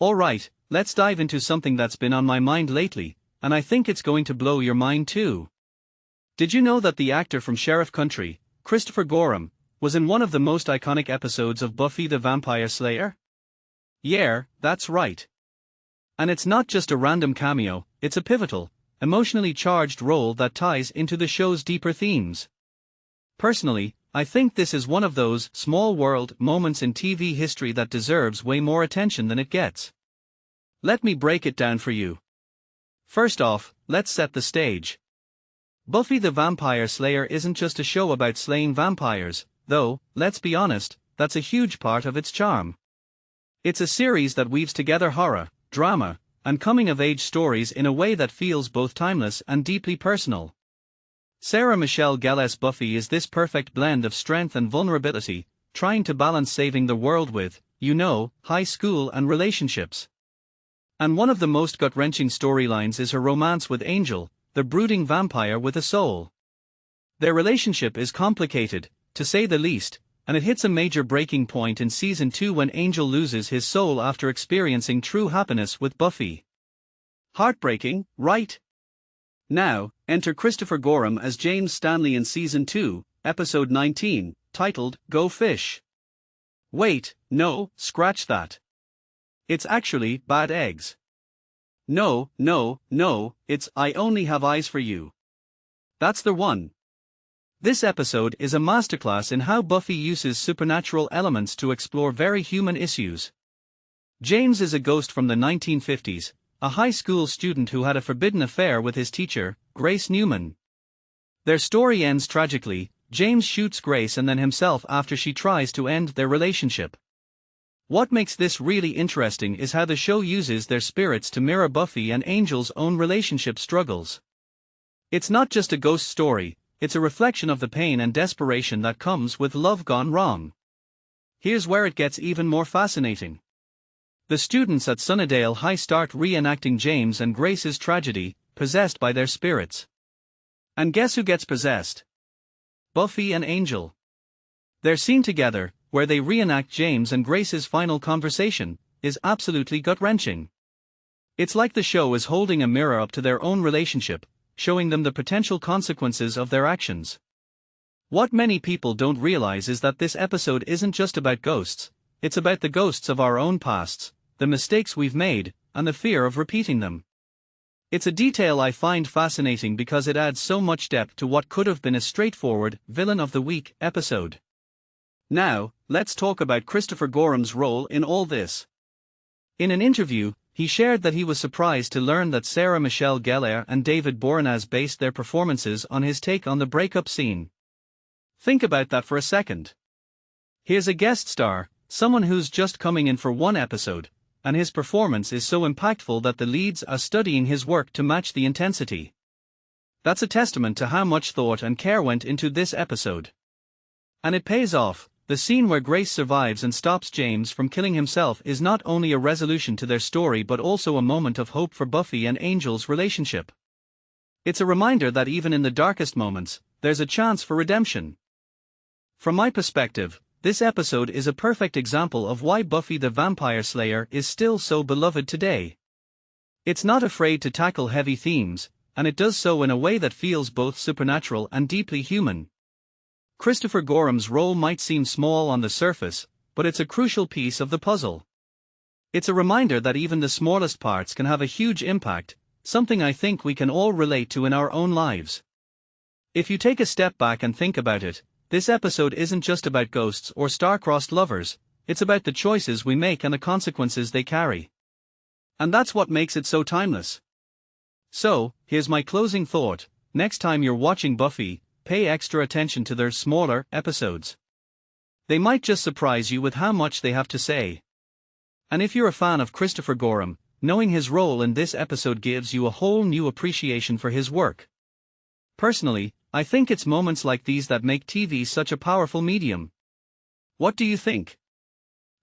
Alright, let's dive into something that's been on my mind lately, and I think it's going to blow your mind too. Did you know that the actor from Sheriff Country, Christopher Gorham, was in one of the most iconic episodes of Buffy the Vampire Slayer? Yeah, that's right. And it's not just a random cameo, it's a pivotal, emotionally charged role that ties into the show's deeper themes. Personally, I think this is one of those small world moments in TV history that deserves way more attention than it gets. Let me break it down for you. First off, let's set the stage. Buffy the Vampire Slayer isn't just a show about slaying vampires, though, let's be honest, that's a huge part of its charm. It's a series that weaves together horror, drama, and coming-of-age stories in a way that feels both timeless and deeply personal. Sarah Michelle Gellar's Buffy is this perfect blend of strength and vulnerability, trying to balance saving the world with, high school and relationships. And one of the most gut-wrenching storylines is her romance with Angel, the brooding vampire with a soul. Their relationship is complicated, to say the least, and it hits a major breaking point in Season 2 when Angel loses his soul after experiencing true happiness with Buffy. Heartbreaking, right? Now, enter Christopher Gorham as James Stanley in Season 2, Episode 19, titled, Go Fish. Wait, no, scratch that. It's actually Bad Eggs. No, it's I Only Have Eyes for You. That's the one. This episode is a masterclass in how Buffy uses supernatural elements to explore very human issues. James is a ghost from the 1950s, a high school student who had a forbidden affair with his teacher, Grace Newman. Their story ends tragically. James shoots Grace and then himself after she tries to end their relationship. What makes this really interesting is how the show uses their spirits to mirror Buffy and Angel's own relationship struggles. It's not just a ghost story, it's a reflection of the pain and desperation that comes with love gone wrong. Here's where it gets even more fascinating. The students at Sunnydale High start reenacting James and Grace's tragedy, possessed by their spirits. And guess who gets possessed? Buffy and Angel. Their scene together, where they reenact James and Grace's final conversation, is absolutely gut-wrenching. It's like the show is holding a mirror up to their own relationship, showing them the potential consequences of their actions. What many people don't realize is that this episode isn't just about ghosts, it's about the ghosts of our own pasts, the mistakes we've made, and the fear of repeating them. It's a detail I find fascinating because it adds so much depth to what could have been a straightforward, villain of the week episode. Now, let's talk about Christopher Gorham's role in all this. In an interview, he shared that he was surprised to learn that Sarah Michelle Gellar and David Boreanaz based their performances on his take on the breakup scene. Think about that for a second. Here's a guest star, someone who's just coming in for one episode, and his performance is so impactful that the leads are studying his work to match the intensity. That's a testament to how much thought and care went into this episode. And it pays off. The scene where Grace survives and stops James from killing himself is not only a resolution to their story but also a moment of hope for Buffy and Angel's relationship. It's a reminder that even in the darkest moments, there's a chance for redemption. From my perspective, this episode is a perfect example of why Buffy the Vampire Slayer is still so beloved today. It's not afraid to tackle heavy themes, and it does so in a way that feels both supernatural and deeply human. Christopher Gorham's role might seem small on the surface, but it's a crucial piece of the puzzle. It's a reminder that even the smallest parts can have a huge impact, something I think we can all relate to in our own lives. If you take a step back and think about it, this episode isn't just about ghosts or star-crossed lovers, it's about the choices we make and the consequences they carry. And that's what makes it so timeless. So, here's my closing thought: next time you're watching Buffy, pay extra attention to their smaller episodes. They might just surprise you with how much they have to say. And if you're a fan of Christopher Gorham, knowing his role in this episode gives you a whole new appreciation for his work. Personally, I think it's moments like these that make TV such a powerful medium. What do you think?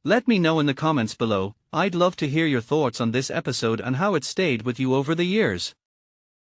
Let me know in the comments below. I'd love to hear your thoughts on this episode and how it stayed with you over the years.